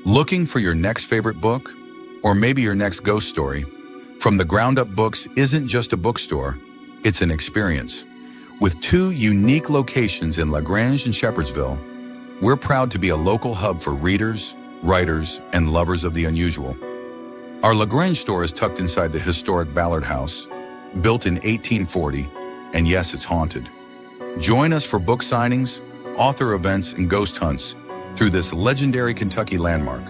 Looking for your next favorite book? Or maybe your next ghost story? From the Ground Up Books isn't just a bookstore, it's an experience. With 2 unique locations in LaGrange and Shepherdsville, we're proud to be a local hub for readers, writers, and lovers of the unusual. Our LaGrange store is tucked inside the historic Ballard House, built in 1840, and yes, it's haunted. Join us for book signings, author events, and ghost hunts through this legendary Kentucky landmark.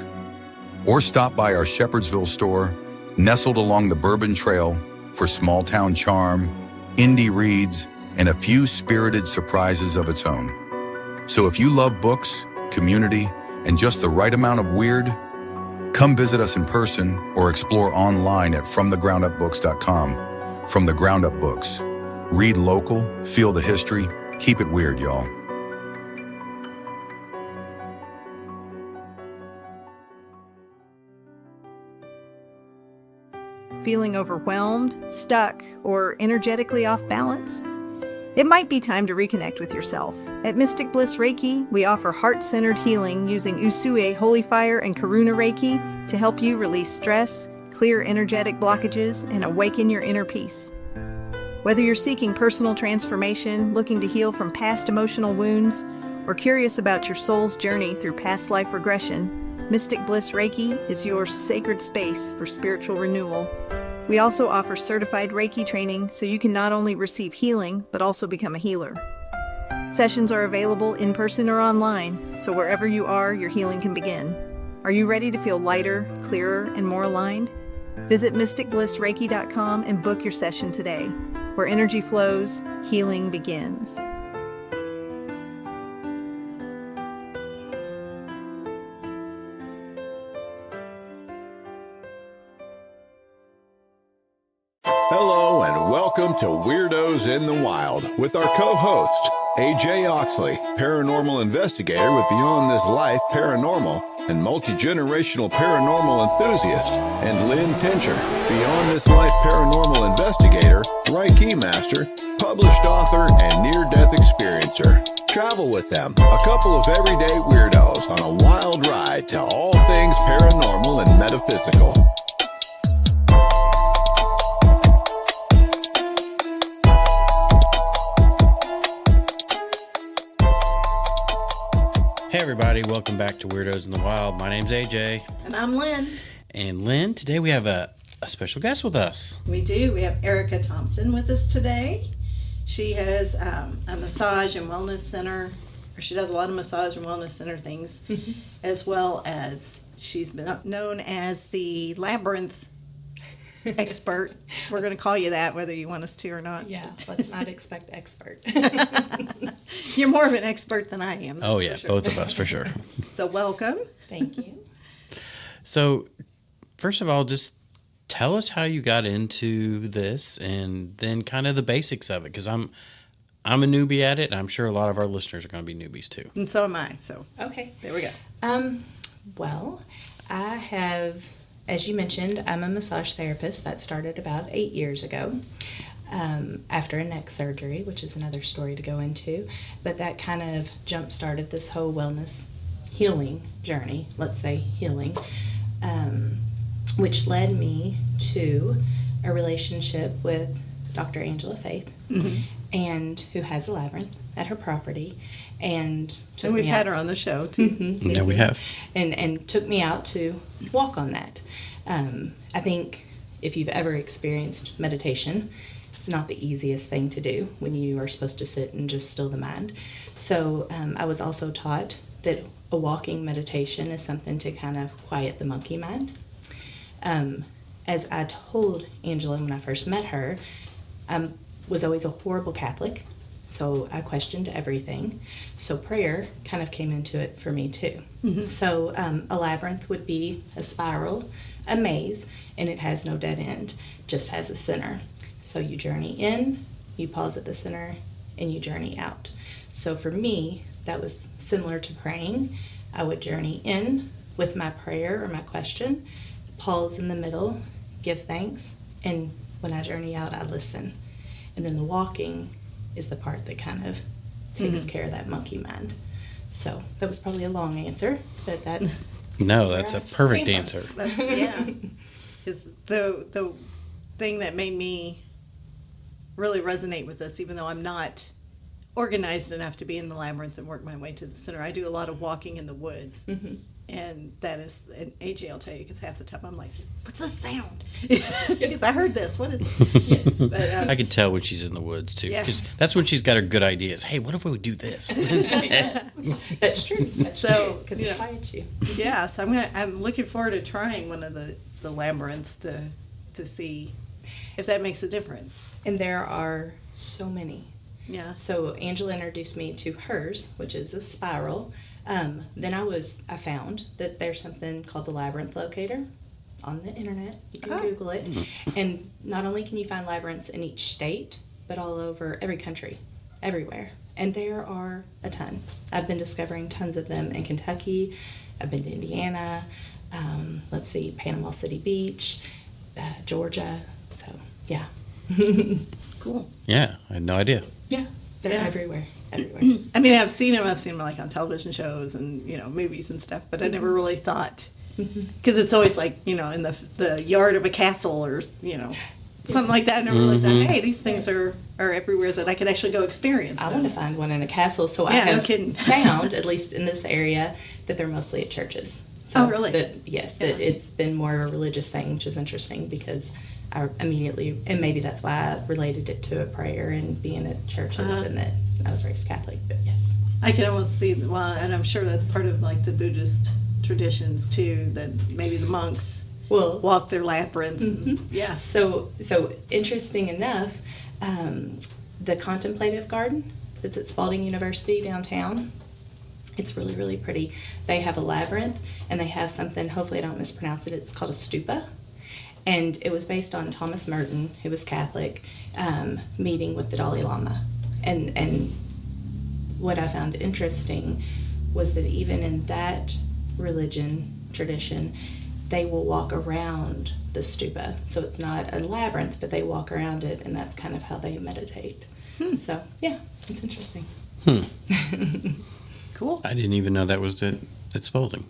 Or stop by our Shepherdsville store, nestled along the Bourbon Trail, for small-town charm, indie reads, and a few spirited surprises of its own. So if you love books, community, and just the right amount of weird, come visit us in person or explore online at FromTheGroundUpBooks.com. From the Ground Up Books. Read local, feel the history, keep it weird, y'all. Feeling overwhelmed, stuck, or energetically off balance? It might be time to reconnect with yourself. At Mystic Bliss Reiki, we offer heart-centered healing using Usui Holy Fire and Karuna Reiki to help you release stress, clear energetic blockages, and awaken your inner peace. Whether you're seeking personal transformation, looking to heal from past emotional wounds, or curious about your soul's journey through past life regression, Mystic Bliss Reiki is your sacred space for spiritual renewal. We also offer certified Reiki training so you can not only receive healing, but also become a healer. Sessions are available in person or online, so wherever you are, your healing can begin. Are you ready to feel lighter, clearer, and more aligned? Visit mysticblissreiki.com and book your session today. Where energy flows, healing begins. Hello and welcome to Weirdos in the Wild with our co-host, AJ Oxley, paranormal investigator with Beyond This Life Paranormal and multi-generational paranormal enthusiast, and Lynn Tincher, Beyond This Life paranormal investigator, Reiki master, published author, and near-death experiencer. Travel with them, a couple of everyday weirdos on a wild ride to all things paranormal and metaphysical. Hey everybody, welcome back to Weirdos in the Wild. My name's AJ. And I'm Lynn. And Lynn, today we have a special guest with us. We do. We have Arica Thompson with us today. She has a massage and wellness center, or she does a lot of massage and wellness center things, as well as she's been known as the labyrinth expert. We're going to call you that, whether you want us to or not. Yeah, let's not expect expert. You're more of an expert than I am. Oh yeah, both of us for sure. So welcome. Thank you. So, first of all, just tell us how you got into this, and then kind of the basics of it, because I'm a newbie at it, and I'm sure a lot of our listeners are going to be newbies too. And so am I. So Okay. there we go. Well, I have, as you mentioned, I'm a massage therapist. That started about 8 years ago after a neck surgery, which is another story to go into. But that kind of jump-started this whole wellness healing journey, let's say healing, which led me to a relationship with Dr. Angela Faith, and who has a labyrinth at her property. And we've had her on the show, too. Yeah, we have. And took me out to walk on that. I think if you've ever experienced meditation, it's not the easiest thing to do when you are supposed to sit and just still the mind. So I was also taught that a walking meditation is something to kind of quiet the monkey mind. As I told Angela when I first met her, I was always a horrible Catholic, so I questioned everything. So prayer kind of came into it for me too. So a labyrinth would be a spiral, a maze, and it has no dead end, just has a center. So you journey in, you pause at the center, and you journey out. So for me, that was similar to praying. I would journey in with my prayer or my question, pause in the middle, give thanks, and when I journey out, I listen. And then the walking is the part that kind of takes care of that monkey mind. So that was probably a long answer, but that's No, that's a perfect answer. That's, yeah. Because the thing that made me really resonate with this, even though I'm not organized enough to be in the labyrinth and work my way to the center, I do a lot of walking in the woods. Mm-hmm. And that is, and AJ will tell you, because half the time I'm like, what's this sound? Because I heard this. What is it? Yes. But, I can tell when she's in the woods, too. Yeah. Because that's when she's got her good ideas. Hey, what if we would do this? That's true. That's So, true. Because it quiets you. Yeah, so I'm looking forward to trying one of the labyrinths to see if that makes a difference. And there are so many. Yeah. So Angela introduced me to hers, which is a spiral. Then I found that there's something called the labyrinth locator on the internet. You can Google it. And not only can you find labyrinths in each state, but all over every country, everywhere. And there are a ton. I've been discovering tons of them in Kentucky. I've been to Indiana. Panama City Beach, Georgia. So, yeah. Cool. Yeah, I had no idea. Yeah, they're Yeah. everywhere. I mean, I've seen them like on television shows and, movies and stuff, but I never really thought, because it's always like, in the yard of a castle or, something like that. I never really thought, hey, these things are everywhere that I could actually go experience I them. want to find one in a castle, so I Yeah, no have kidding. found, at least in this area, that they're mostly at churches. So Oh, really? That it's been more of a religious thing, which is interesting because I immediately, and maybe that's why I related it to a prayer and being at churches and that I was raised Catholic, but yes. I can almost see, and I'm sure that's part of like the Buddhist traditions too, that maybe the monks Well, walk their labyrinths. And, yeah. So interesting enough, the contemplative garden that's at Spalding University downtown, it's really, really pretty. They have a labyrinth, and they have something, hopefully I don't mispronounce it, it's called a stupa. And it was based on Thomas Merton, who was Catholic, meeting with the Dalai Lama. And what I found interesting was that even in that religion tradition, they will walk around the stupa. So it's not a labyrinth, but they walk around it, and that's kind of how they meditate. So, yeah, it's interesting. Cool. I didn't even know that was at Spalding.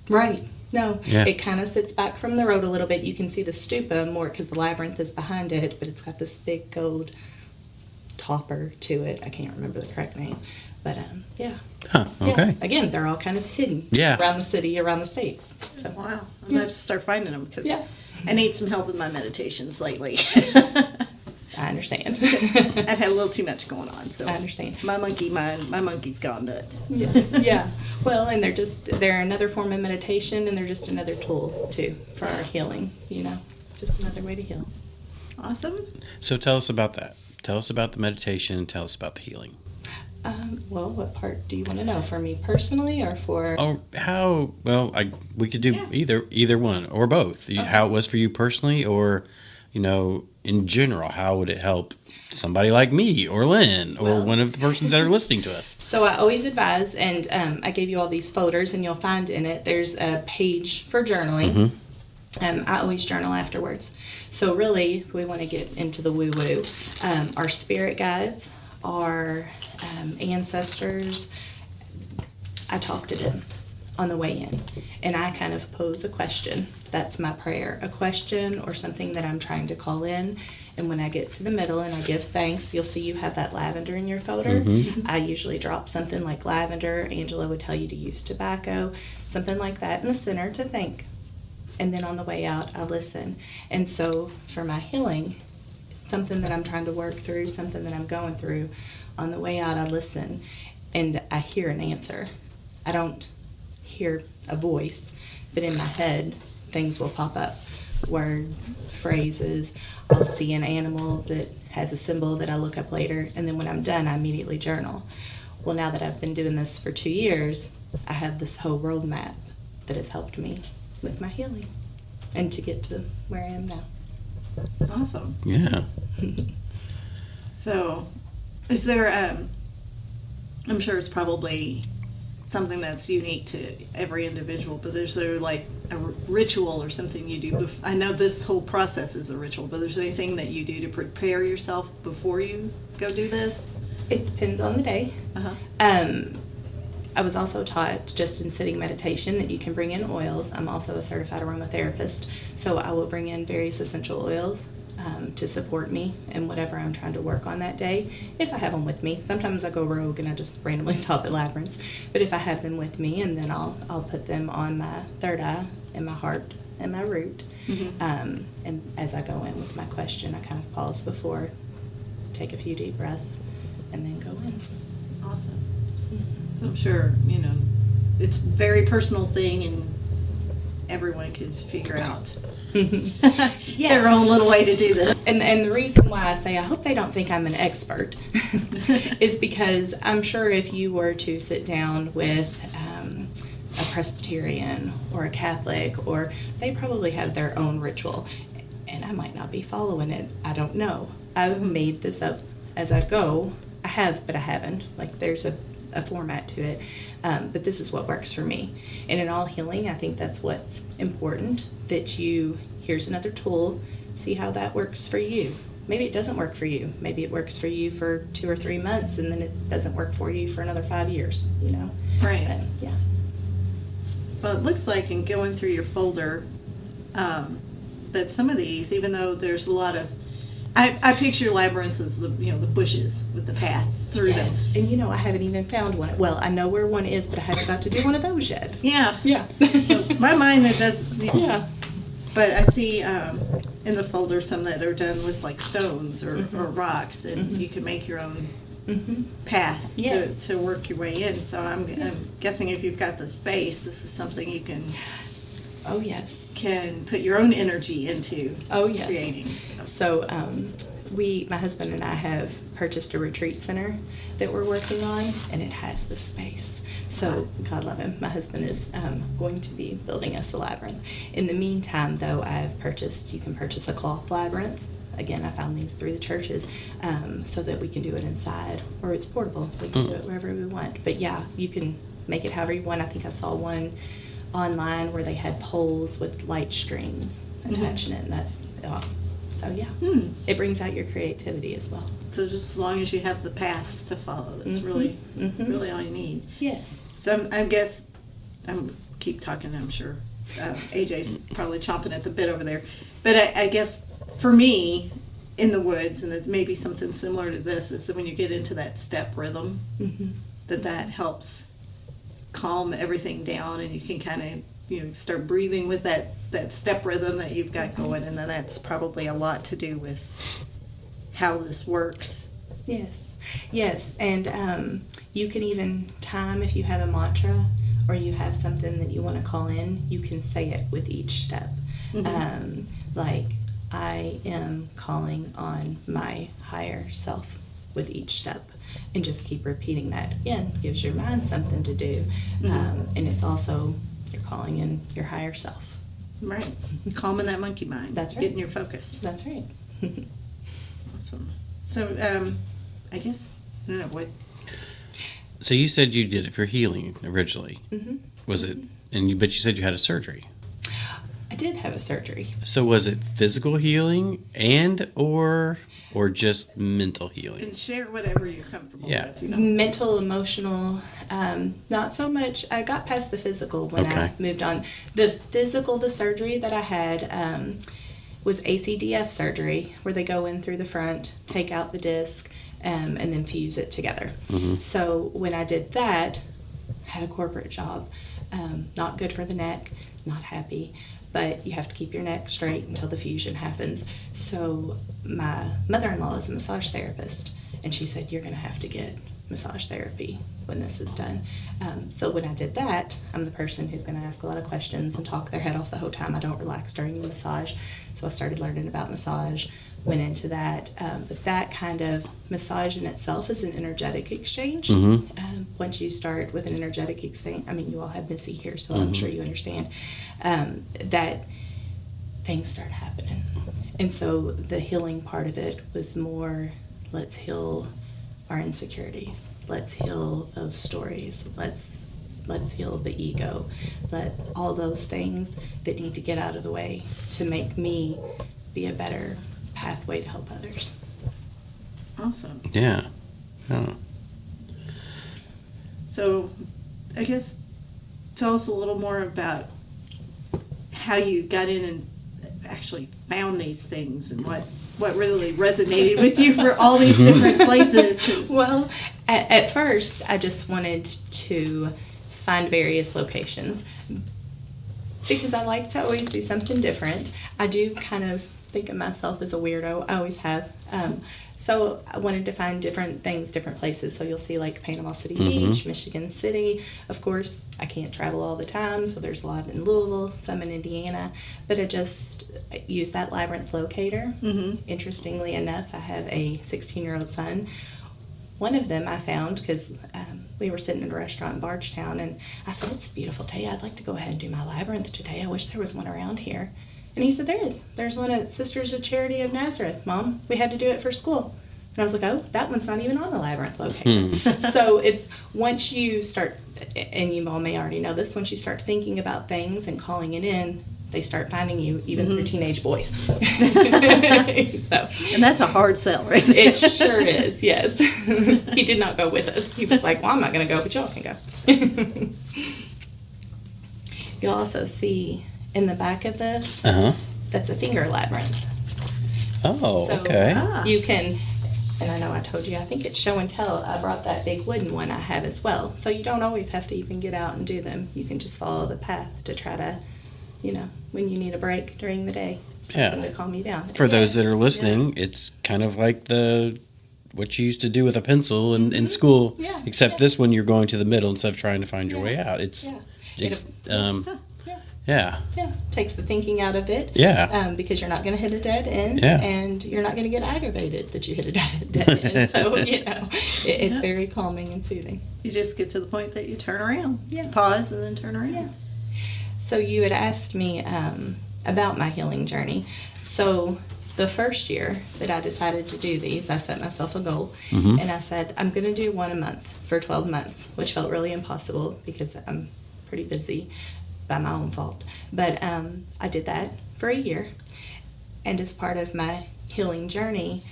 Right. No, Yeah. It kind of sits back from the road a little bit. You can see the stupa more because the labyrinth is behind it, but it's got this big gold topper to it. I can't remember the correct name, but yeah. Huh, okay. Yeah. Again, they're all kind of hidden around the city, around the states. So. Wow. I'm going to have to start finding them because I need some help with my meditations lately. I understand. I've had a little too much going on, so I understand. my monkey's gone nuts. Yeah. Well, and they're another form of meditation, and they're just another tool too for our healing. Just another way to heal. Awesome. So tell us about that. Tell us about the meditation. Tell us about the healing. Well, what part do you want to know? For me personally, or for? Oh, how? Well, we could do either one or both. How it was for you personally, or in general, how would it help somebody like me or Lynn or one of the persons that are listening to us? So I always advise, and I gave you all these folders, and you'll find in it there's a page for journaling. I always journal afterwards. So really, if we want to get into the woo-woo, our spirit guides, our ancestors, I talk to them on the way in, and I kind of pose a question. That's my prayer, a question or something that I'm trying to call in. And when I get to the middle and I give thanks, you'll see you have that lavender in your folder. I usually drop something like lavender. Angela would tell you to use tobacco, something like that in the center to thank. And then on the way out, I listen. And so for my healing, something that I'm trying to work through, something that I'm going through, on the way out, I listen and I hear an answer. I don't hear a voice, but in my head, things will pop up. Words, phrases. I'll see an animal that has a symbol that I look up later, and then when I'm done, I immediately journal. Well, now that I've been doing this for 2 years, I have this whole roadmap that has helped me with my healing and to get to where I am now. Awesome. Yeah. So, is there, I'm sure it's probably something that's unique to every individual, but is there like a ritual or something you do? I know this whole process is a ritual, but is there anything that you do to prepare yourself before you go do this? It depends on the day. I was also taught just in sitting meditation that you can bring in oils. I'm also a certified aromatherapist, so I will bring in various essential oils to support me in whatever I'm trying to work on that day, if I have them with me. Sometimes I go rogue and I just randomly stop at labyrinths, but if I have them with me, and then I'll put them on my third eye and my heart and my root. And as I go in with my question, I kind of pause before, take a few deep breaths, and then go in. Awesome. So I'm sure, it's a very personal thing, and everyone can figure out their own little way to do this. And the reason why I say I hope they don't think I'm an expert is because I'm sure if you were to sit down with a Presbyterian or a Catholic, or they probably have their own ritual, and I might not be following it. I don't know. I've made this up as I go. I have, but I haven't. Like, there's a format to it. But this is what works for me. And in all healing, I think that's what's important, that here's another tool, see how that works for you. Maybe it doesn't work for you. Maybe it works for you for 2 or 3 months, and then it doesn't work for you for another 5 years, Right. Yeah. Well, it looks like in going through your folder that some of these, even though there's a lot of, I picture labyrinths as the bushes with the path through them. Yes. And I haven't even found one. Well, I know where one is, but I haven't got to do one of those yet. Yeah. Yeah. So my mind there does. Yeah. But I see in the folder some that are done with like stones or rocks, and you can make your own path Yes. to work your way in. So I'm guessing if you've got the space, this is something you can Oh, yes. put your own energy into Oh, yes. creating. So my husband and I have purchased a retreat center that we're working on, and it has the space. So God love him, my husband is going to be building us a labyrinth. In the meantime, though, you can purchase a cloth labyrinth. Again, I found these through the churches, so that we can do it inside, or it's portable. We can do it wherever we want. But yeah, you can make it however you want. I think I saw one online where they had poles with light strings attaching it, and that's so yeah. It brings out your creativity as well. So just as long as you have the path to follow, that's really all you need. Yes. So I guess I'm keep talking. I'm sure AJ's probably chomping at the bit over there, but I guess for me in the woods, and it may be something similar to this, is that when you get into that step rhythm, that helps calm everything down, and you can kind of start breathing with that step rhythm that you've got going, and then that's probably a lot to do with how this works. Yes, and you can even time, if you have a mantra or you have something that you want to call in, you can say it with each step. Like, I am calling on my higher self with each step, and just keep repeating that. Again, gives your mind something to do, and it's also, you're calling in your higher self. Right. Calming that monkey mind. That's right. Getting your focus. That's right. Awesome. So I guess, I don't know what. So you said you did it for healing originally. Was it? But you said you had a surgery. I did have a surgery. So was it physical healing or just mental healing? And share whatever you're comfortable with. Mental, emotional, not so much. I got past the physical when I moved on. The surgery that I had was ACDF surgery, where they go in through the front, take out the disc, and then fuse it together. So when I did that, I had a corporate job. Not good for the neck, not happy. But you have to keep your neck straight until the fusion happens. So my mother-in-law is a massage therapist, and she said, you're going to have to get massage therapy when this is done. So when I did that, I'm the person who's going to ask a lot of questions and talk their head off the whole time. I don't relax during the massage. So I started learning about massage, went into that. But that kind of massage in itself is an energetic exchange. Once you start with an energetic exchange, I mean, you all have Missy here, so I'm sure you understand, that things start happening. And so the healing part of it was more, let's heal our insecurities. Let's heal those stories. Let's heal the ego. Let all those things that need to get out of the way to make me be a better pathway to help others. Awesome. Yeah. Oh. So I guess tell us a little more about how you got in and actually found these things and what really resonated with you for all these different places. 'Cause Well, at first, I just wanted to find various locations because I like to always do something different. I do kind of think of myself as a weirdo. I always have. So I wanted to find different things, different places. So you'll see like Panama City Beach, Michigan City. Of course, I can't travel all the time, so there's a lot in Louisville, some in Indiana. But I just use that labyrinth locator. Interestingly enough, I have a 16-year-old son. One of them I found because we were sitting in a restaurant in Bardstown, and I said, "It's a beautiful day. I'd like to go ahead and do my labyrinth today. I wish there was one around here." And he said, "There is. There's one at Sisters of Charity of Nazareth, Mom. We had to do it for school." And I was like, "Oh, that one's not even on the labyrinth locator." So it's once you start, and you all may already know this, once you start thinking about things and calling it in, they start finding you even through teenage boys. So, and that's a hard sell, right there. it sure is, yes. He did not go with us. He was like, "Well, I'm not going to go, but y'all can go." You'll also see in the back of this, that's a finger labyrinth. Oh, So okay. you can, and I know I told you, I think it's show and tell. I brought that big wooden one I have as well. So you don't always have to even get out and do them. You can just follow the path to try to, when you need a break during the day, something to calm you down. For those that are listening, it's kind of like what you used to do with a pencil in school, Yeah, except yeah. this one you're going to the middle instead of trying to find your way out. It's, yeah. Takes the thinking out of it. Yeah. Because you're not going to hit a dead end, Yeah. and you're not going to get aggravated that you hit a dead end. So, it's very calming and soothing. You just get to the point that you turn around. Yeah. Pause and then turn around. Yeah. So you had asked me about my healing journey. So the first year that I decided to do these, I set myself a goal, and I said, I'm going to do one a month for 12 months, which felt really impossible because I'm pretty busy by my own fault. But I did that for a year, and as part of my healing journey,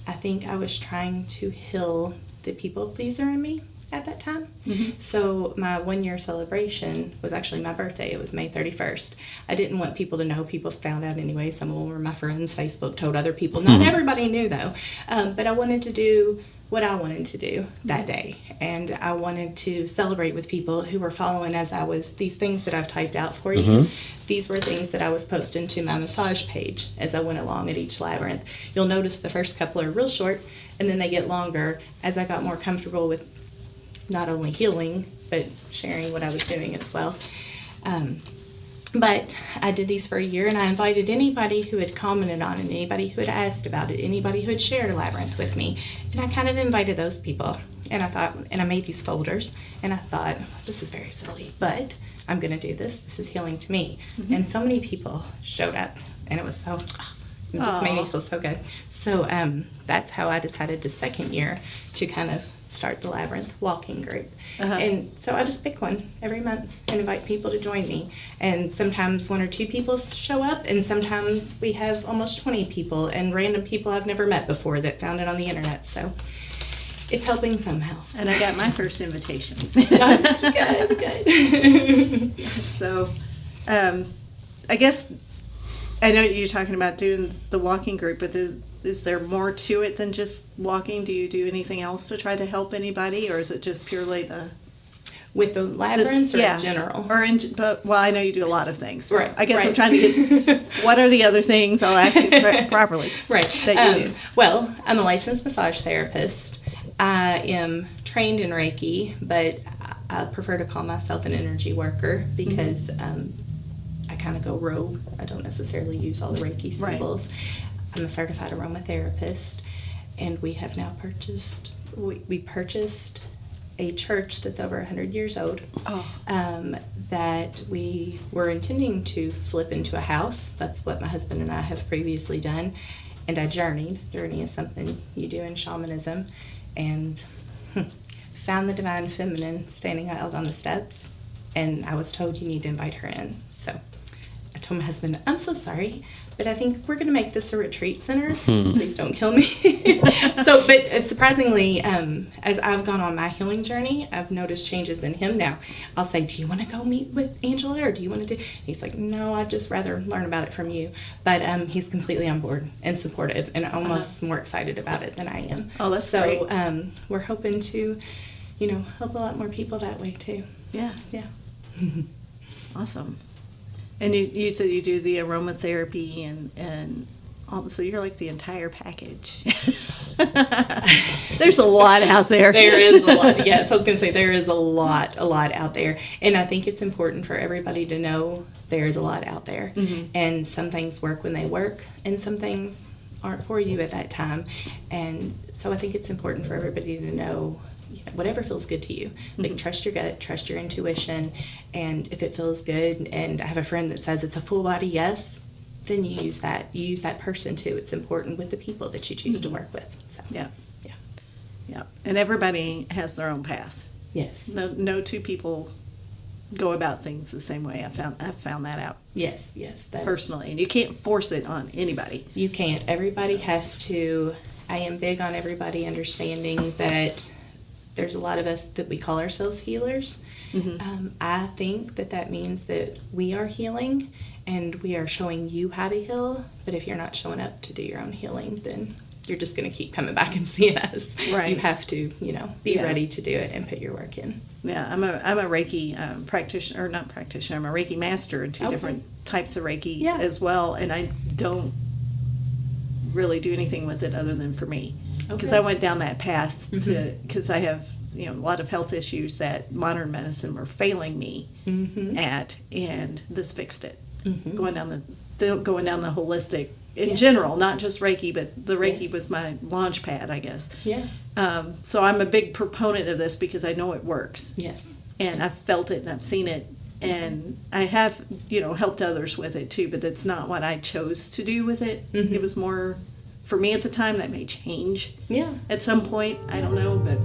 I think I was trying to heal the people pleaser in me at that time. So my 1 year celebration was actually my birthday. It was May 31st. I didn't want people to know. People found out anyway. Some of them were my friends. Facebook told other people. Not everybody knew though. But I wanted to do what I wanted to do that day. And I wanted to celebrate with people who were following these things that I've typed out for you. These were things that I was posting to my massage page as I went along at each labyrinth. You'll notice the first couple are real short, and then they get longer as I got more comfortable with not only healing, but sharing what I was doing as well. But I did these for a year, and I invited anybody who had commented on it, anybody who had asked about it, anybody who had shared a labyrinth with me. And I kind of invited those people. And I made these folders, and I thought, this is very silly, but I'm going to do this. This is healing to me. And so many people showed up, and it was so, it just made me feel so good. So that's how I decided the second year to kind of start the Labyrinth walking group. And so I just pick one every month and invite people to join me. And sometimes 1 or 2 people show up, and sometimes we have almost 20 people and random people I've never met before that found it on the internet. So it's helping somehow. And I got my first invitation. Good. So, I guess I know you're talking about doing the walking group, but is there more to it than just walking? Do you do anything else to try to help anybody, or is it just purely With the labyrinths or in general? But I know you do a lot of things. So Right. I guess right. I'm trying to get to what are the other things, I'll ask you properly. Right. That you do. Well, I'm a licensed massage therapist. I am trained in Reiki, but I prefer to call myself an energy worker because I kind of go rogue. I don't necessarily use all the Reiki symbols. Right. I'm a certified aromatherapist, and we have now purchased a church that's over 100 years old that we were intending to flip into a house. That's what my husband and I have previously done. And I journeyed. Journey is something you do in shamanism. And found the divine feminine standing out on the steps. And I was told you need to invite her in. So I told my husband, I'm so sorry, but I think we're going to make this a retreat center. Please don't kill me. But surprisingly, as I've gone on my healing journey, I've noticed changes in him now. I'll say, do you want to go meet with Angela, or do you want to do? He's like, no, I'd just rather learn about it from you. But he's completely on board and supportive, and almost more excited about it than I am. Oh, that's great. So we're hoping to, help a lot more people that way too. Yeah. Yeah. Awesome. And you said you do the aromatherapy and all, so you're like the entire package. There's a lot out there. There is a lot. Yes, I was going to say there is a lot out there. And I think it's important for everybody to know there is a lot out there. Mm-hmm. And some things work when they work, and some things aren't for you at that time. And so I think it's important for everybody to know, whatever feels good to you. Like, trust your gut, trust your intuition, and if it feels good, and I have a friend that says it's a full body yes, then you use that. You use that person too. It's important with the people that you choose to work with. So yeah. And everybody has their own path. Yes. No two people go about things the same way. I've found that out. Yes. Personally, and you can't force it on anybody. You can't. Everybody has to. I am big on everybody understanding that there's a lot of us that we call ourselves healers. Mm-hmm. I think that means that we are healing and we are showing you how to heal. But if you're not showing up to do your own healing, then you're just going to keep coming back and seeing us. Right. You have to, be ready to do it and put your work in. Yeah, I'm a Reiki practitioner, or not practitioner. I'm a Reiki master in two different types of Reiki as well, and I don't really do anything with it other than for me. Because I went down that path because I have a lot of health issues that modern medicine were failing me at, and this fixed it. Going down the holistic in general, not just Reiki, but the Reiki was my launch pad, I guess. Yeah. So I'm a big proponent of this because I know it works. Yes. And I've felt it and I've seen it, and I have helped others with it too. But that's not what I chose to do with it. It was more. For me at the time, that may change at some point. I don't know, but...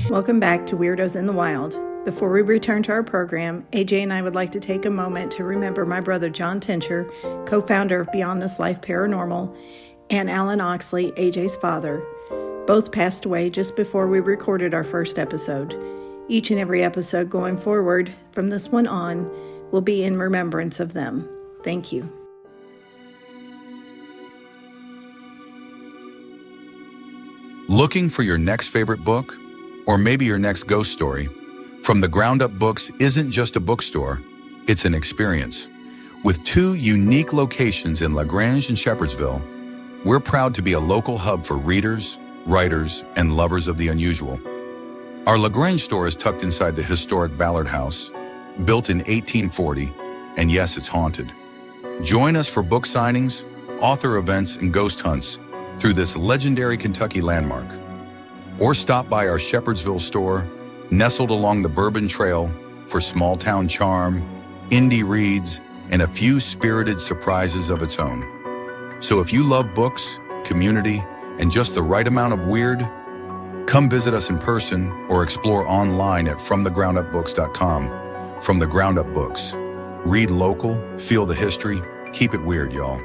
Welcome back to Weirdos in the Wild. Before we return to our program, AJ and I would like to take a moment to remember my brother John Tincher, co-founder of Beyond This Life Paranormal, and Alan Oxley, AJ's father. Both passed away just before we recorded our first episode. Each and every episode going forward, from this one on, will be in remembrance of them. Thank you. Looking for your next favorite book? Or maybe your next ghost story? From the Ground Up Books isn't just a bookstore, it's an experience. With 2 unique locations in LaGrange and Shepherdsville, we're proud to be a local hub for readers, writers, and lovers of the unusual. Our LaGrange store is tucked inside the historic Ballard House, built in 1840, and yes, it's haunted. Join us for book signings, author events, and ghost hunts through this legendary Kentucky landmark. Or stop by our Shepherdsville store, nestled along the Bourbon Trail, for small-town charm, indie reads, and a few spirited surprises of its own. So if you love books, community, and just the right amount of weird, come visit us in person or explore online at FromTheGroundUpBooks.com. From the Ground Up Books. Read local, feel the history, keep it weird, y'all.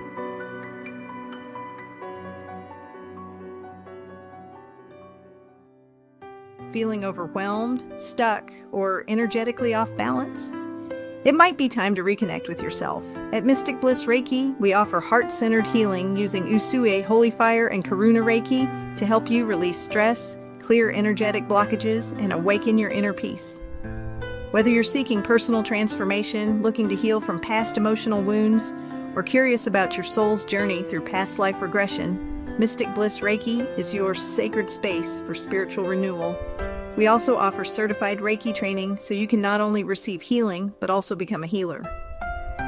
Feeling overwhelmed, stuck, or energetically off balance? It might be time to reconnect with yourself. At Mystic Bliss Reiki, we offer heart-centered healing using Usui Holy Fire and Karuna Reiki to help you release stress, clear energetic blockages, and awaken your inner peace. Whether you're seeking personal transformation, looking to heal from past emotional wounds, or curious about your soul's journey through past life regression, Mystic Bliss Reiki is your sacred space for spiritual renewal. We also offer certified Reiki training so you can not only receive healing, but also become a healer.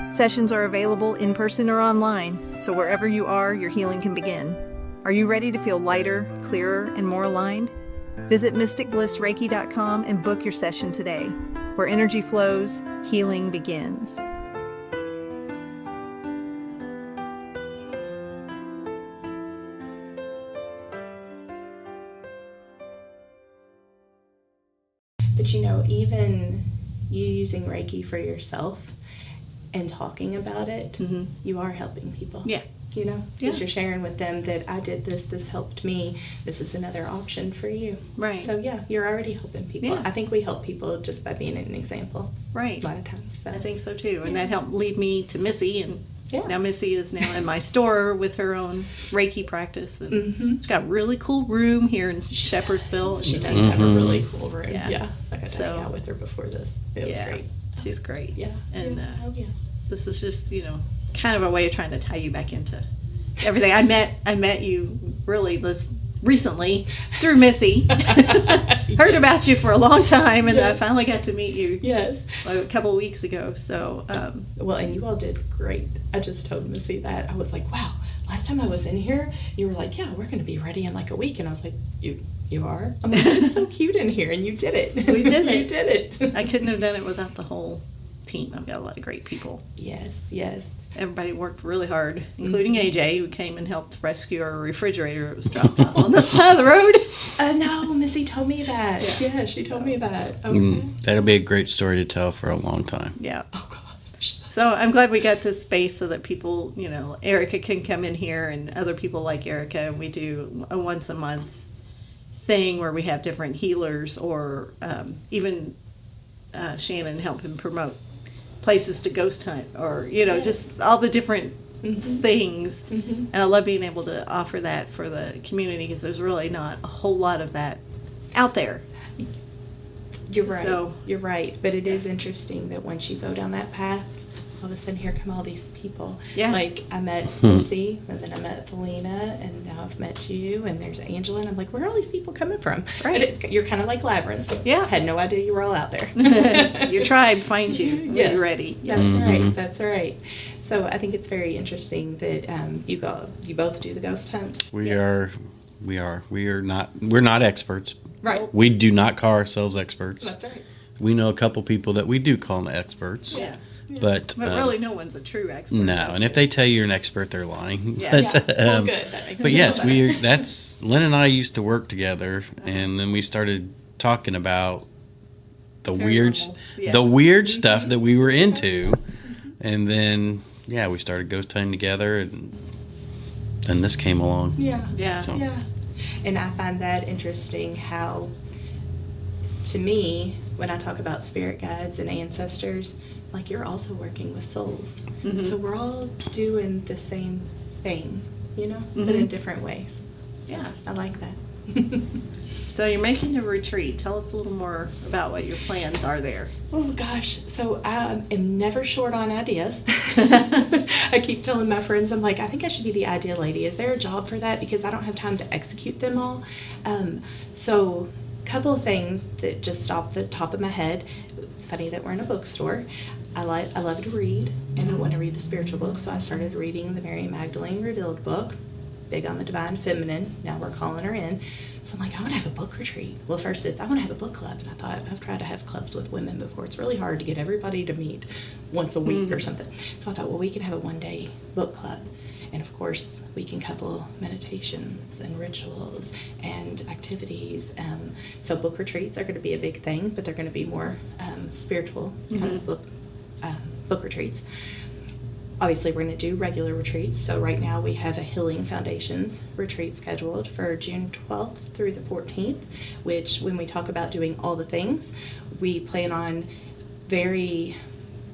Sessions are available in person or online, so wherever you are, your healing can begin. Are you ready to feel lighter, clearer, and more aligned? Visit mysticblissreiki.com and book your session today. Where energy flows, healing begins. But even you using Reiki for yourself and talking about it, you are helping people. Yeah. You know, because Yeah. you're sharing with them that I did this helped me, this is another option for you. Right. So yeah, you're already helping people. Yeah. I think we help people just by being an example. Right. A lot of times. So. I think so too. And that helped lead me to Missy. And Yeah. now Missy is now in my store with her own Reiki practice. And Mhm. she's got a really cool room here in Shepherdsville. She does have a really cool room. Yeah. Yeah. Like I So- said, out with her before this. It was great. She's great. Yeah. And Yes. Oh, yeah. this is just, kind of a way of trying to tie you back into everything. I met you really this recently through Missy. Heard about you for a long time, and I Yes. finally got to meet you Yes. a couple of weeks ago. So, Well, and you all did great. I just told Missy that. I was like, wow, last time I was in here, you were like, yeah, we're going to be ready in like a week. And I was like, you are? I'm like, it's so cute in here. And you did it. We did it. You did it. I couldn't have done it without the whole team. I've got a lot of great people. Yes, yes. Everybody worked really hard, including AJ, who came and helped rescue our refrigerator that was dropped off on the side of the road. No, Missy told me that. Yeah, she told me that. Okay. That'll be a great story to tell for a long time. Yeah. Oh, gosh. So I'm glad we got this space so that people, Arica can come in here and other people like Arica, and we do a once a month thing where we have different healers or even Shannon help him promote places to ghost hunt or, just all the different things. Mhm. And I love being able to offer that for the community because there's really not a whole lot of that out there. You're right. So- You're right. But it is interesting that once you go down that path, all of a sudden here come all these people. Yeah. Like I met Missy, and then I met Felina, and now I've met you, and there's Angela, and I'm like, where are all these people coming from? Right. And you're kind of like labyrinths. Yeah. Had no idea you were all out there. Your tribe finds you when Yes. you're ready. That's right. That's right. So I think it's very interesting that you both do the ghost hunts. We're not experts. Right. We do not call ourselves experts. That's right. We know a couple people that we do call experts. Yeah. But, But really, no one's a true expert. no, and if they tell you you're an expert, they're lying. Yeah. Yeah. Well, good. That makes But me yes, feel better. that's Lynn and I used to work together, and then we started talking about the Paranormal. Yeah. the weird stuff that we were into, and then we started ghost hunting together, and then this came along. Yeah. Yeah. So- Yeah. And I find that interesting how, to me, when I talk about spirit guides and ancestors, like you're also working with souls. So we're all doing the same thing, but in different ways. So Yeah. I like that. So you're making a retreat. Tell us a little more about what your plans are there. Oh gosh, so I am never short on ideas. I keep telling my friends, I'm like, I think I should be the idea lady. Is there a job for that? Because I don't have time to execute them all. So a couple of things that just off the top of my head. It's funny that we're in a bookstore. I love to read, and I want to read the spiritual books, so I started reading the Mary Magdalene Revealed book. Big on the divine feminine. Now we're calling her in. So I'm like, I want to have a book retreat. Well, first I want to have a book club. And I thought, I've tried to have clubs with women before. It's really hard to get everybody to meet once a week or something. So I thought, well, we can have a one-day book club. And of course, we can couple meditations and rituals and activities. So book retreats are going to be a big thing, but they're going to be more spiritual kind of book retreats. Obviously, we're going to do regular retreats. So right now we have a Healing Foundations retreat scheduled for June 12th through the 14th, which when we talk about doing all the things, we plan on very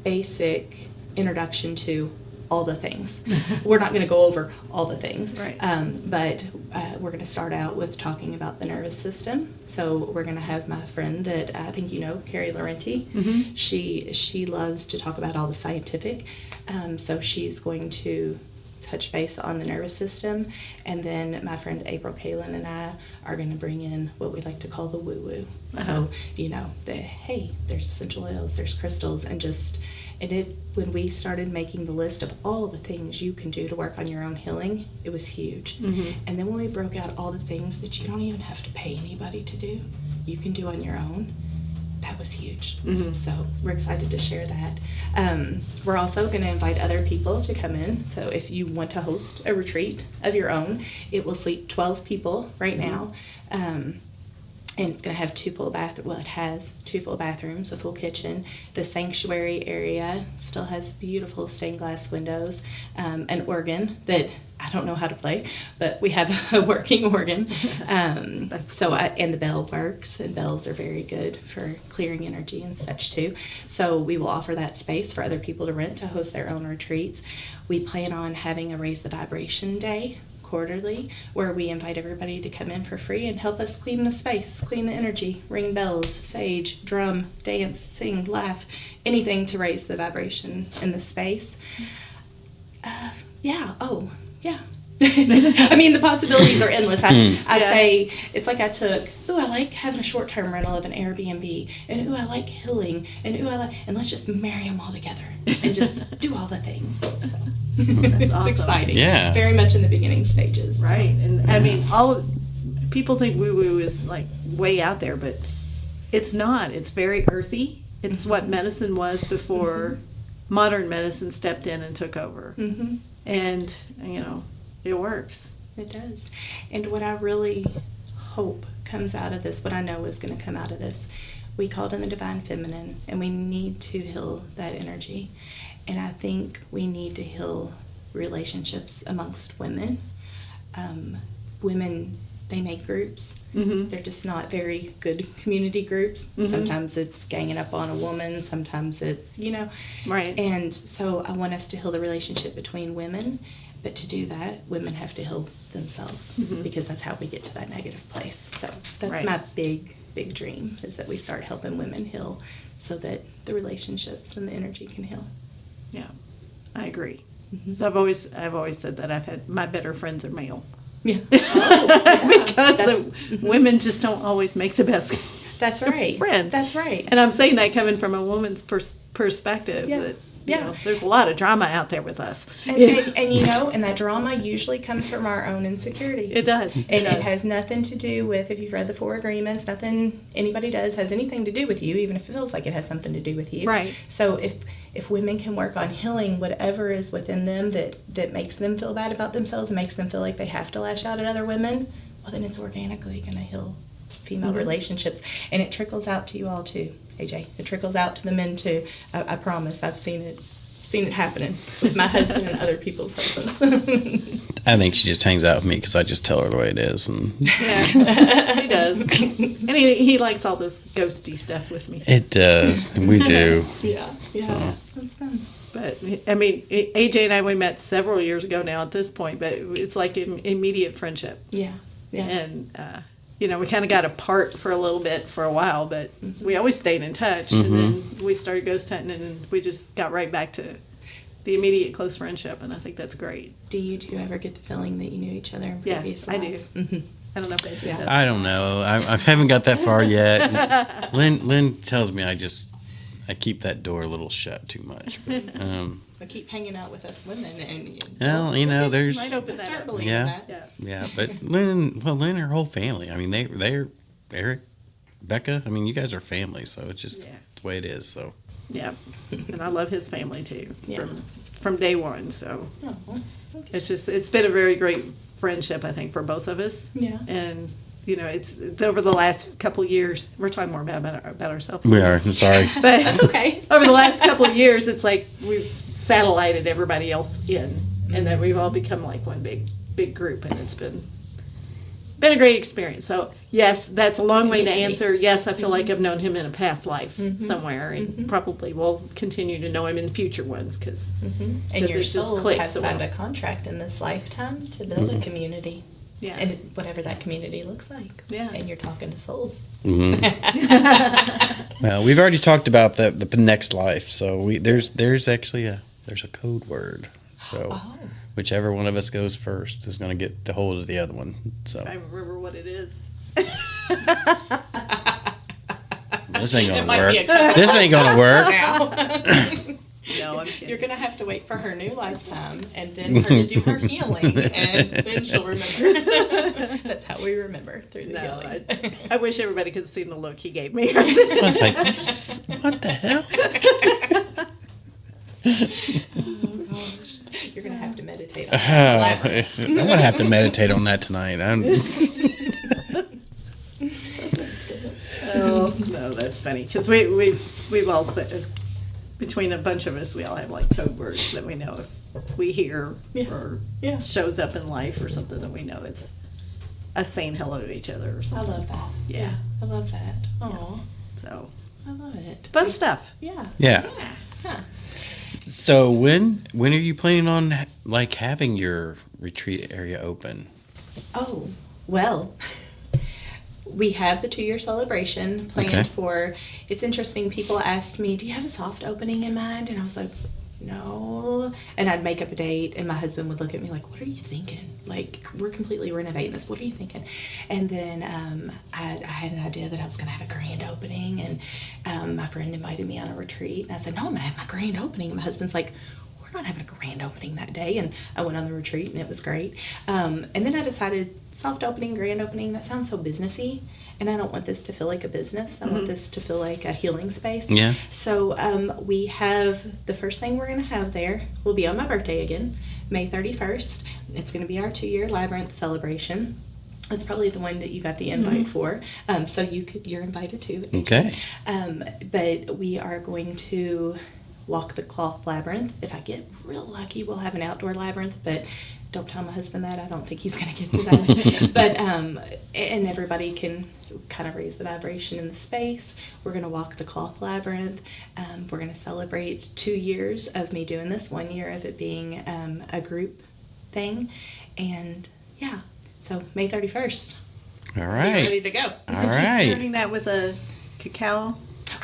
basic introduction to all the things. We're not going to go over all the things, Right. but we're going to start out with talking about the nervous system. So we're going to have my friend that I think you know, Carrie Laurenti. She loves to talk about all the scientific. So she's going to touch base on the nervous system, and then my friend April Kalin and I are going to bring in what we like to call the woo-woo. So there's essential oils, there's crystals, and when we started making the list of all the things you can do to work on your own healing, it was huge. And then when we broke out all the things that you don't even have to pay anybody to do, you can do on your own, that was huge. So we're excited to share that. We're also going to invite other people to come in. So if you want to host a retreat of your own, it will seat 12 people right now. And it's going to have it has 2 full bathrooms, a full kitchen. The sanctuary area still has beautiful stained glass windows, an organ that I don't know how to play, but we have a working organ. And the bell works, and bells are very good for clearing energy and such too. So we will offer that space for other people to rent to host their own retreats. We plan on having a Raise the Vibration Day quarterly, where we invite everybody to come in for free and help us clean the space, clean the energy, ring bells, sage, drum, dance, sing, laugh, anything to raise the vibration in the space. I mean, the possibilities are endless. I say, it's like I like having a short-term rental of an Airbnb, and I like healing, and and let's just marry them all together and just do all the things. So That's awesome. It's exciting. Yeah. Very much in the beginning stages. Right. And I mean, people think woo-woo is like way out there, but it's not. It's very earthy. It's what medicine was before modern medicine stepped in and took over. Mm-hmm. And, it works. It does. And what I really hope comes out of this, what I know is going to come out of this, we called in the divine feminine, and we need to heal that energy. And I think we need to heal relationships amongst women. Women, they make groups. Mm-hmm. They're just not very good community groups. Mm-hmm. Sometimes it's ganging up on a woman. Sometimes it's, Right. And so I want us to heal the relationship between women. But to do that, women have to heal themselves, because that's how we get to that negative place. So that's Right. my big, big dream, is that we start helping women heal so that the relationships and the energy can heal. Yeah, I agree. So I've always said that I've had my better friends are male. Yeah. Because That's- the women just don't always make the best That's right. friends. That's right. And I'm saying that coming from a woman's perspective. Yeah. That, Yeah. there's a lot of drama out there with us. And that drama usually comes from our own insecurities. It does. And it has nothing to do with, if you've read the 4 agreements, nothing anybody does has anything to do with you, even if it feels like it has something to do with you. Right. So if women can work on healing whatever is within them that makes them feel bad about themselves and makes them feel like they have to lash out at other women, well, then it's organically going to heal female relationships. And it trickles out to you all too, AJ. It trickles out to the men too. I promise. I've seen it happening with my husband and other people's husbands. I think she just hangs out with me because I just tell her the way it is. And Yeah, he does. And he likes all this ghosty stuff with me. it does. We do. Yeah. That's fun. But, I mean, AJ and I, we met several years ago now at this point, but it's like immediate friendship. Yeah. And, we kind of got apart for a little bit for a while, but we always stayed in touch. And then we started ghost hunting, and we just got right back to the immediate close friendship, and I think that's great. Do you two ever get the feeling that you knew each other in previous Yes, I do. lives? Mm-hmm. I don't know if AJ does. I don't know. I haven't got that far yet. Lynn tells me I keep that door a little shut too much. But, But keep hanging out with us women, and well, there's Might open that start up. believing Yeah. that. yeah, but Lynn and her whole family. I mean, they're Eric, Becca. I mean, you guys are family, so it's just the way it is. So Yeah, and I love his family too, Yeah. from day one. So Oh, okay. it's been a very great friendship, I think, for both of us. Yeah. And it's over the last couple of years. We're talking more about ourselves. we are. I'm sorry. But That's okay. over the last couple of years, it's like we've satellited everybody else in, and that we've all become like one big group, and it's been a great experience. So yes, that's a long way to answer. Yes, I feel like I've known him in a past life somewhere, and probably will continue to know him in future ones because And your it's just souls clicked have so signed well. a contract in this lifetime to build a community. Yeah. And whatever that community looks like. Yeah. And you're talking to souls. Well, we've already talked about the next life. So there's actually a code word. So whichever one of us goes first is going to get the hold of the other one. So I remember what it is. this ain't It going to might be a work. couple This ain't going to work. now. No, I'm kidding. You're going to have to wait for her new lifetime and then her to do her healing, and then she'll remember. That's how we remember through the No, healing. I wish everybody could have seen the look he gave me. I was like, what the hell? You're going to have to meditate on that. I'm going to have to meditate on that tonight. funny because we've all said, between a bunch of us, we all have like code words that we know if we hear or shows up in life or something that we know it's us saying hello to each other or I something. love that. Yeah. I love that. Oh, So I love it. fun stuff. Yeah. Yeah. Huh. So when are you planning on like having your retreat area open? Oh, well, we have the 2-year celebration planned Okay. for. It's interesting. People asked me, "Do you have a soft opening in mind?" And I was like, "No." And I'd make up a date, and my husband would look at me like, "What are you thinking? Like, we're completely renovating this. What are you thinking?" And then I had an idea that I was going to have a grand opening, and my friend invited me on a retreat, and I said, "No, I'm going to have my grand opening." And my husband's like, "We're not having a grand opening that day." And I went on the retreat, and it was great. And then I decided, soft opening, grand opening, that sounds so businessy. And I don't want this to feel like a business. I want this to feel like a healing space. Yeah. So we have, the first thing we're going to have there will be on my birthday again, May 31st. It's going to be our 2-year labyrinth celebration. It's probably the one that you got the invite for. So you're invited too. Okay. But we are going to walk the cloth labyrinth. If I get real lucky, we'll have an outdoor labyrinth, but don't tell my husband that. I don't think he's going to get to that. But and everybody can kind of raise the vibration in the space. We're going to walk the cloth labyrinth. We're going to celebrate 2 years of me doing this, 1 year of it being a group thing. And yeah, so May 31st. All You're right. ready to go. All right. Starting that with a cacao.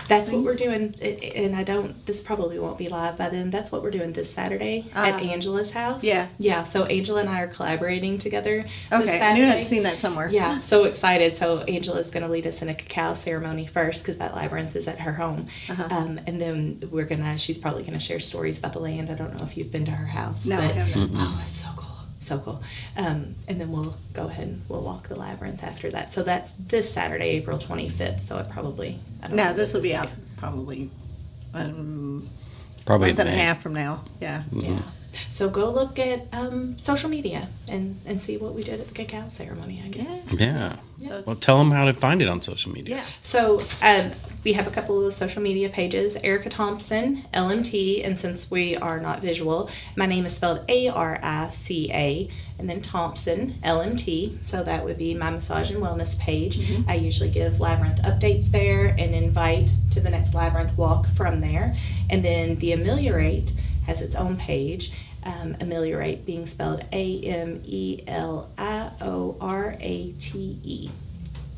That's what we're doing, and this probably won't be live by then. That's what we're doing this Saturday at Angela's house. Yeah. Yeah, so Angela and I are collaborating together this Okay, I Saturday. knew I'd seen that somewhere. Yeah, so excited. So Angela's going to lead us in a cacao ceremony first because that labyrinth is at her home. And then she's probably going to share stories about the land. I don't know if you've been to her house. No, I but- haven't. Oh, it's so cool. So cool. And then we'll go ahead and we'll walk the labyrinth after that. So that's this Saturday, April 25th. So it probably... I don't know No, this will if be it's out probably Probably month and a May. half from now. Yeah. Yeah. So go look at social media and see what we did at the cacao ceremony, I guess. Yeah. So- Well, tell them how to find it on social media. Yeah. So we have a couple of social media pages, Arica Thompson, LMT, and since we are not visual, my name is spelled Arica, and then Thompson, LMT, so that would be my massage and wellness page. I usually give labyrinth updates there and invite to the next labyrinth walk from there. And then the Ameliorate has its own page, Ameliorate being spelled AMELIORATE.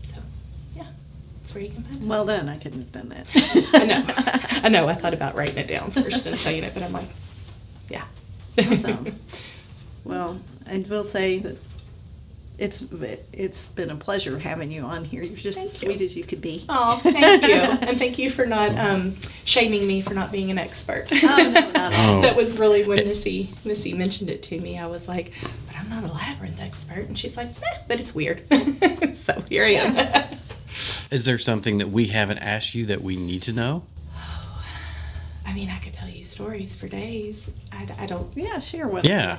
So, yeah, that's where you can find it. Well done. I couldn't have done that. I know. I thought about writing it down first and saying it, but I'm like, yeah. Awesome. Well, and we'll say that it's been a pleasure having you on here. You're just Thank as you. sweet as you could be. Oh, thank you. And thank you for not shaming me for not being an expert. Oh, no, not at all. Oh. That was really when Missy mentioned it to me. I was like, but I'm not a labyrinth expert. And she's like, but it's weird. So here I am. Is there something that we haven't asked you that we need to know? I mean, I could tell you stories for days. I don't. Yeah, share one. Yeah.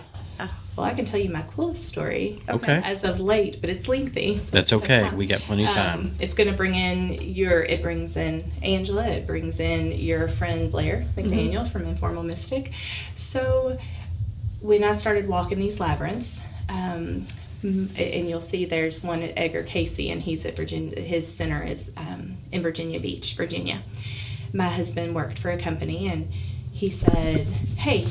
Well, I can tell you my coolest story. Okay. As of late, but it's lengthy. So That's have okay. fun. We got plenty of time. It's going to bring in it brings in Angela, it brings in your friend Blair McDaniel from Informal Mystic. So when I started walking these labyrinths, and you'll see there's one at Edgar Casey, and he's at Virginia. His center is in Virginia Beach, Virginia. My husband worked for a company, and he said, hey,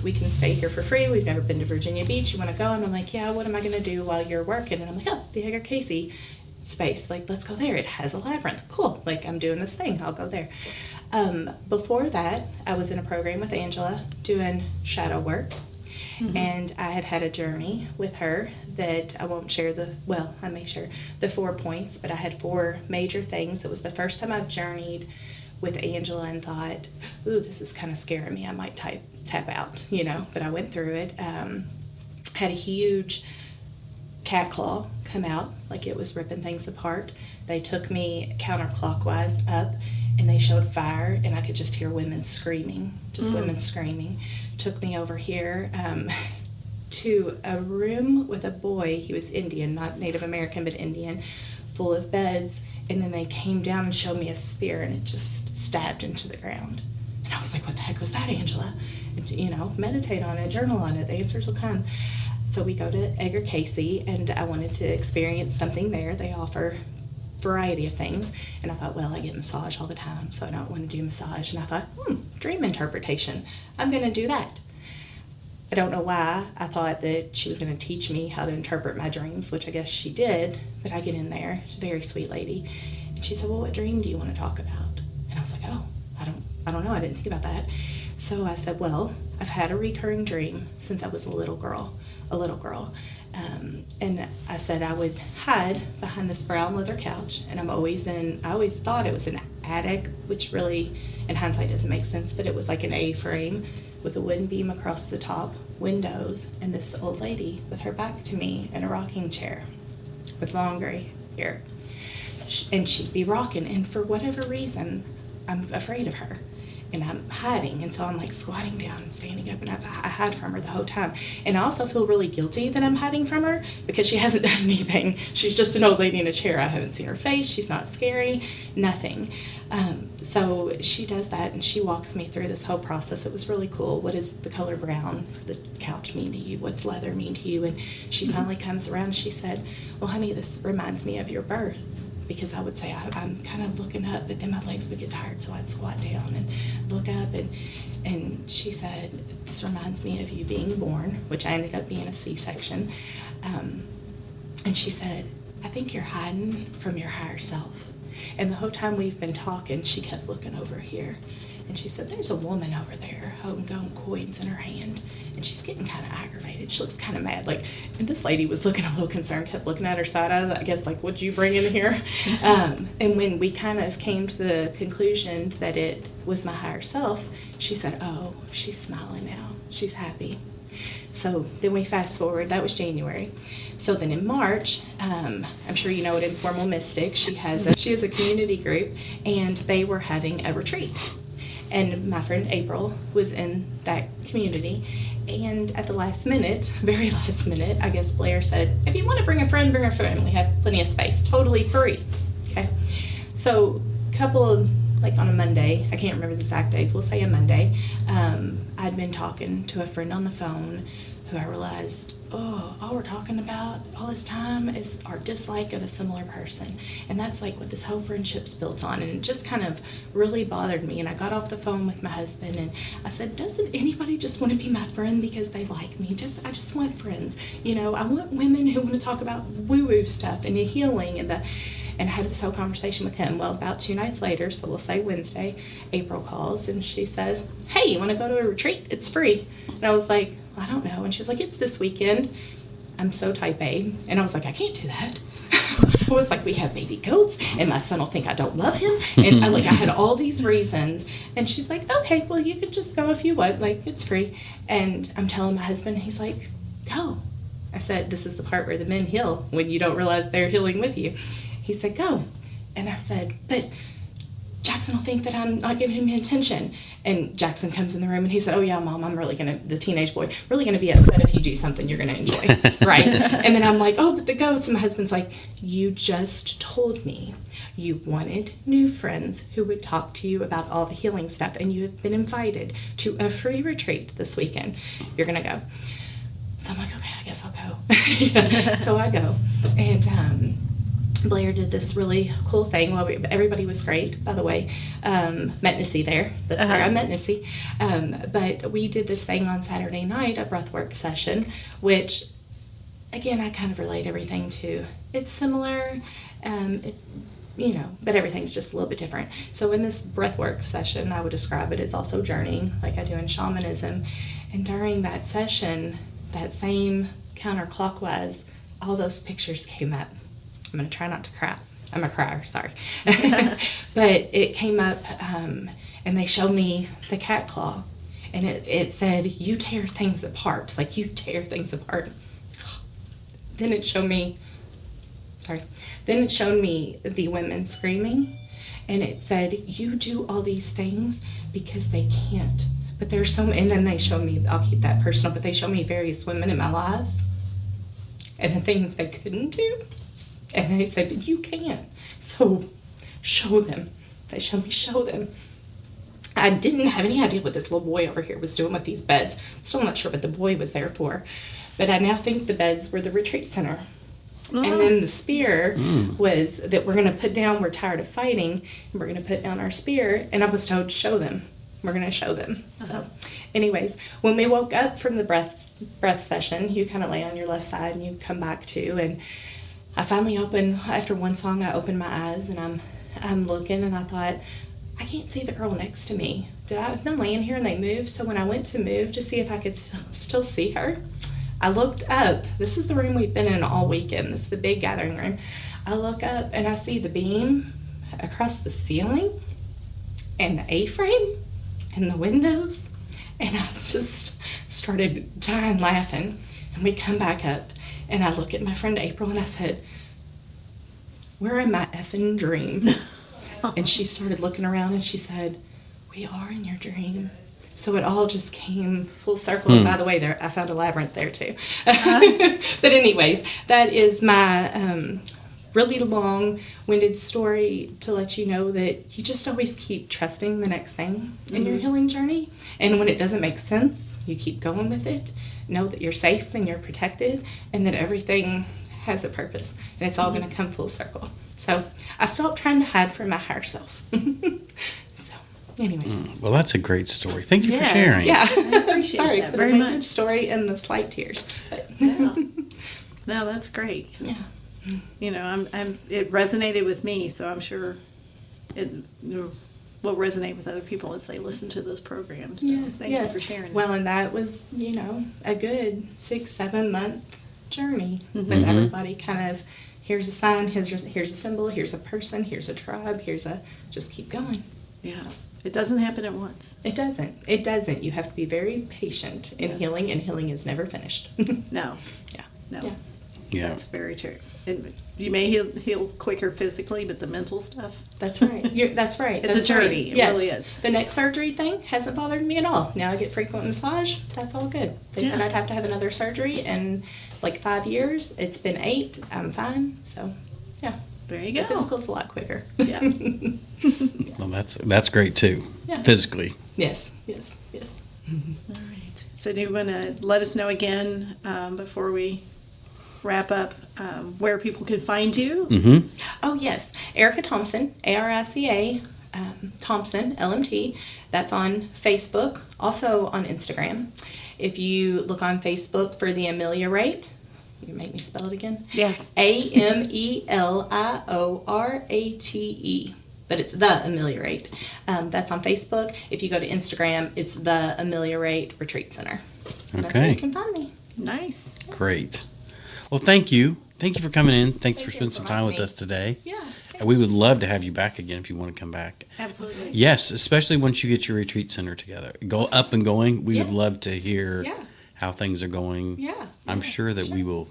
we can stay here for free. We've never been to Virginia Beach. You want to go? And I'm like, yeah, what am I going to do while you're working? And I'm like, oh, the Edgar Casey space. Like, let's go there. It has a labyrinth. Cool. Like, I'm doing this thing. I'll go there. Before that, I was in a program with Angela doing shadow work. And I had a journey with her that I won't share I may share the 4 points, but I had 4 major things. It was the first time I've journeyed with Angela and thought, ooh, this is kind of scaring me. I might tap out, but I went through it. Had a huge cat claw come out, like it was ripping things apart. They took me counterclockwise up, and they showed fire, and I could just hear women screaming, women screaming. Took me over here to a room with a boy. He was Indian, not Native American, but Indian, full of beds, And then they came down and showed me a spear, and it just stabbed into the ground. And I was like, what the heck was that, Angela? And, you know, meditate on it, journal on it, the answers will come. So we go to Edgar Casey, and I wanted to experience something there. They offer a variety of things. And I thought, well, I get massage all the time, so I don't want to do massage. And I thought, dream interpretation. I'm going to do that. I don't know why I thought that she was going to teach me how to interpret my dreams, which I guess she did, but I get in there. She's a very sweet lady. And she said, well, what dream do you want to talk about? And I was like, oh, I don't know. I didn't think about that. So I said, well, I've had a recurring dream since I was a little girl. And I said I would hide behind this brown leather couch, and I always thought it was an attic, which really, in hindsight, doesn't make sense, but it was like an A-frame with a wooden beam across the top, windows, and this old lady with her back to me in a rocking chair with long gray hair. And she'd be rocking, and for whatever reason, I'm afraid of her. And I'm hiding, and so I'm like squatting down and standing up, and I hide from her the whole time. And I also feel really guilty that I'm hiding from her because she hasn't done anything. She's just an old lady in a chair. I haven't seen her face. She's not scary, nothing. So she does that, and she walks me through this whole process. It was really cool. What does the color brown for the couch mean to you? What's leather mean to you? And she finally comes around, and she said, well, honey, this reminds me of your birth. Because I would say I'm kind of looking up, but then my legs would get tired, so I'd squat down and look up. And she said, this reminds me of you being born, which I ended up being a C-section. And she said, I think you're hiding from your higher self. And the whole time we've been talking, she kept looking over here. And she said, there's a woman over there holding gold coins in her hand, and she's getting kind of aggravated. She looks kind of mad. And this lady was looking a little concerned, kept looking at her side eye, I guess, like, what'd you bring in here? And when we kind of came to the conclusion that it was my higher self, she said, oh, she's smiling now. She's happy. So then we fast forward. That was January. So then in March, I'm sure you know it, Informal Mystic, she has a community group, and they were having a retreat. And my friend April was in that community. And at the last minute, very last minute, I guess Blair said, if you want to bring a friend, bring a friend. We have plenty of space, totally free. Okay. So on a Monday, I can't remember the exact days, we'll say a Monday, I'd been talking to a friend on the phone who I realized, all we're talking about all this time is our dislike of a similar person. And that's like what this whole friendship's built on. And it just kind of really bothered me. And I got off the phone with my husband, and I said, doesn't anybody just want to be my friend because they like me? I just want friends. You know, I want women who want to talk about woo-woo stuff and the healing and I had this whole conversation with him. Well, about 2 nights later, so we'll say Wednesday, April calls, and she says, hey, you want to go to a retreat? It's free. And I was like, I don't know. And she's like, it's this weekend. I'm so type A. And I was like, I can't do that. I was like, we have baby goats, and my son will think I don't love him. And I had all these reasons. And she's like, okay, well, you could just go if you want. It's free. And I'm telling my husband, he's like, go. I said, this is the part where the men heal when you don't realize they're healing with you. He said, go. And I said, but Jackson will think that I'm not giving him attention. And Jackson comes in the room, and he said, oh, yeah, Mom, I'm really the teenage boy, really going to be upset if you do something you're going to enjoy. Right? And then I'm like, oh, but the goats. And my husband's like, you just told me you wanted new friends who would talk to you about all the healing stuff, and you have been invited to a free retreat this weekend. You're going to go. So I'm like, okay, I guess I'll go. So I go. And Blair did this really cool thing. Well, everybody was great, by the way. Met Missy there. That's where I met Missy. But we did this thing on Saturday night, a breathwork session, which, again, I kind of relate everything to. It's similar, but everything's just a little bit different. So in this breathwork session, I would describe it as also journeying, like I do in shamanism. And during that session, that same counterclockwise, all those pictures came up. I'm going to try not to cry. I'm a crier, sorry. But it came up, and they showed me the cat claw. And it said, you tear things apart. Like, you tear things apart. Then it showed me the women screaming. And it said, you do all these things because they can't. But there's so many. And then they showed me, I'll keep that personal, but they showed me various women in my lives and the things they couldn't do. And they said, but you can. So show them. They showed me, show them. I didn't have any idea what this little boy over here was doing with these beds. Still not sure what the boy was there for. But I now think the beds were the retreat center. And then the spear was that we're going to put down, we're tired of fighting, and we're going to put down our spear. And I was told, show them. We're going to show them. So anyways, when we woke up from the breath session, you kind of lay on your left side and you come back to. And I finally opened, after one song, I opened my eyes and I'm looking and I thought, I can't see the girl next to me. I've been laying here and they moved. So when I went to move to see if I could still see her, I looked up. This is the room we've been in all weekend. This is the big gathering room. I look up and I see the beam across the ceiling and the A-frame and the windows. And I just started dying laughing. And we come back up and I look at my friend April and I said, we're in my effing dream. And she started looking around and she said, we are in your dream. So it all just came full circle. And by the way, there I found a labyrinth there too. But anyways, that is my really long-winded story to let you know that you just always keep trusting the next thing in your healing journey. And when it doesn't make sense, you keep going with it. Know that you're safe and you're protected and that everything has a purpose. And it's all going to come full circle. So I've stopped trying to hide from my higher self. So anyways. Well, that's a great story. Thank you for sharing. Yeah. I appreciate Sorry that for very the much. good story and the slight tears. But Yeah. No, that's great. 'Cause, you know, it resonated with me, so I'm sure it will resonate with other people as they listen to this program. So thank you for sharing that. Well, and that was, a good 6-7 month journey with everybody kind of, here's a sign, here's a symbol, here's a person, here's a tribe, just keep going. Yeah. It doesn't happen at once. It doesn't. You have to be very patient in healing, and healing is never finished. No. Yeah. No. Yeah. That's very true. And you may heal quicker physically, but the mental stuff. That's right. That's right. It's That's a journey. Right. It really is. The neck surgery thing hasn't bothered me at all. Now I get frequent massage. That's all good. They said I'd have to have another surgery in like 5 years. It's been 8. I'm fine. So, yeah. There you The go. physical's a lot quicker. Yeah. Well, that's great too. Yeah. Physically. Yes. All right. So do you want to let us know again before we wrap up where people can find you? Mm-hmm. Oh, yes. Arica Thompson, Arica Thompson, LMT. That's on Facebook, also on Instagram. If you look on Facebook for the Ameliorate, you can make me spell it again? Yes. AMELIORATE. But it's the Ameliorate. That's on Facebook. If you go to Instagram, it's the Ameliorate Retreat Center. And That's where you Okay. can find me. Nice. Great. Well, thank you. Thank you for coming in. Thanks for Thank you spending for some time with having us today. Yeah. And we would love to have you back again if you want to come back. Absolutely. Yes, especially once you get your retreat center together. Go up and going. We would Yeah. love to hear Yeah. how things are going. Yeah. I'm sure that we will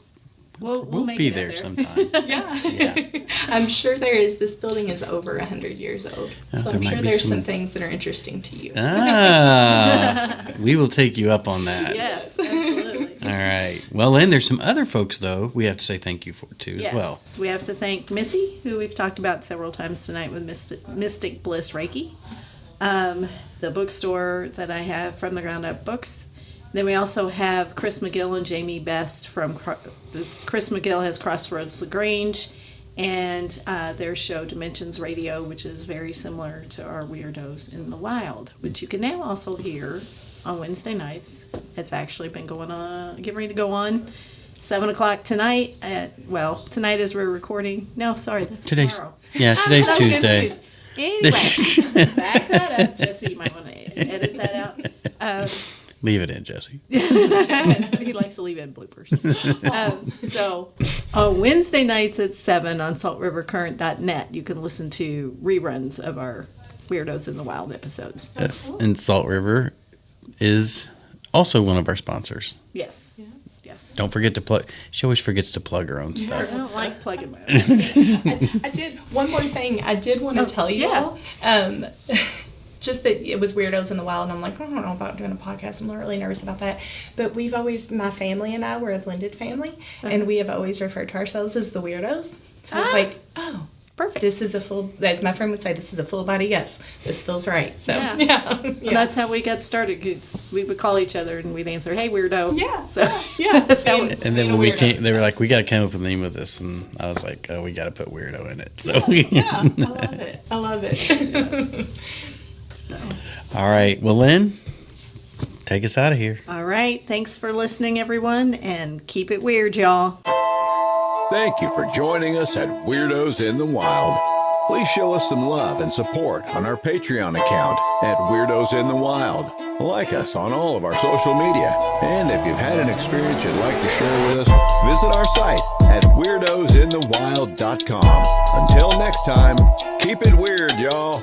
We'll make be it out there there. sometime. Yeah. Yeah. I'm sure there is. This building is over 100 years old. So there I'm might sure be there's some- some things that are interesting to you. We will take you up on that. Yes, absolutely. All right. Well, Lynn, there's some other folks, though, we have to say thank you for, too, as well. Yes, we have to thank Missy, who we've talked about several times tonight with Mystic Bliss Reiki, the bookstore that I have from the Ground Up Books. Then we also have Chris McGill and Jamie Best from Chris McGill has Crossroads LaGrange, and their show Dimensions Radio, which is very similar to our Weirdos in the Wild, which you can now also hear on Wednesday nights. It's actually been getting ready to go on 7 o'clock tonight. Tonight as we're recording. No, sorry, that's Today's- tomorrow. yeah, I'm today's so Tuesday. confused. Anyway, back that up, Jesse. You might want to edit that out. Leave it in, Jesse. He likes to leave in bloopers. So on Wednesday nights at 7 on saltrivercurrent.net, you can listen to reruns of our Weirdos in the Wild episodes. Yes. And Salt River is also one of our sponsors. Yes. Yes. Don't forget to plug. She always forgets to plug her own I stuff. don't like plugging my own. I did one more thing. I did want to tell you all. Just that it was Weirdos in the Wild, and I'm like, I don't know about doing a podcast. I'm really nervous about that. But my family and I, we're a blended family, and we have always referred to ourselves as the Weirdos. So I was like, oh, Perfect. this is a full, as my friend would say, this is a full body yes. This feels right. So, Yeah. yeah. And that's how we got started. 'Cause we would call each other and we'd answer, "Hey, weirdo." Yeah. So Yeah. that's how And then when we came, they were like, "We got to come up with the name of this," and I was like, "Oh, we got to put weirdo in it." So, Yeah, I love it. I love it. So. all right. Well, Lynn, take us out of here. All right. Thanks for listening, everyone, and keep it weird, y'all. Thank you for joining us at Weirdos in the Wild. Please show us some love and support on our Patreon account at Weirdos in the Wild. Like us on all of our social media. And if you've had an experience you'd like to share with us, visit our site at weirdosinthewild.com. Until next time, keep it weird, y'all.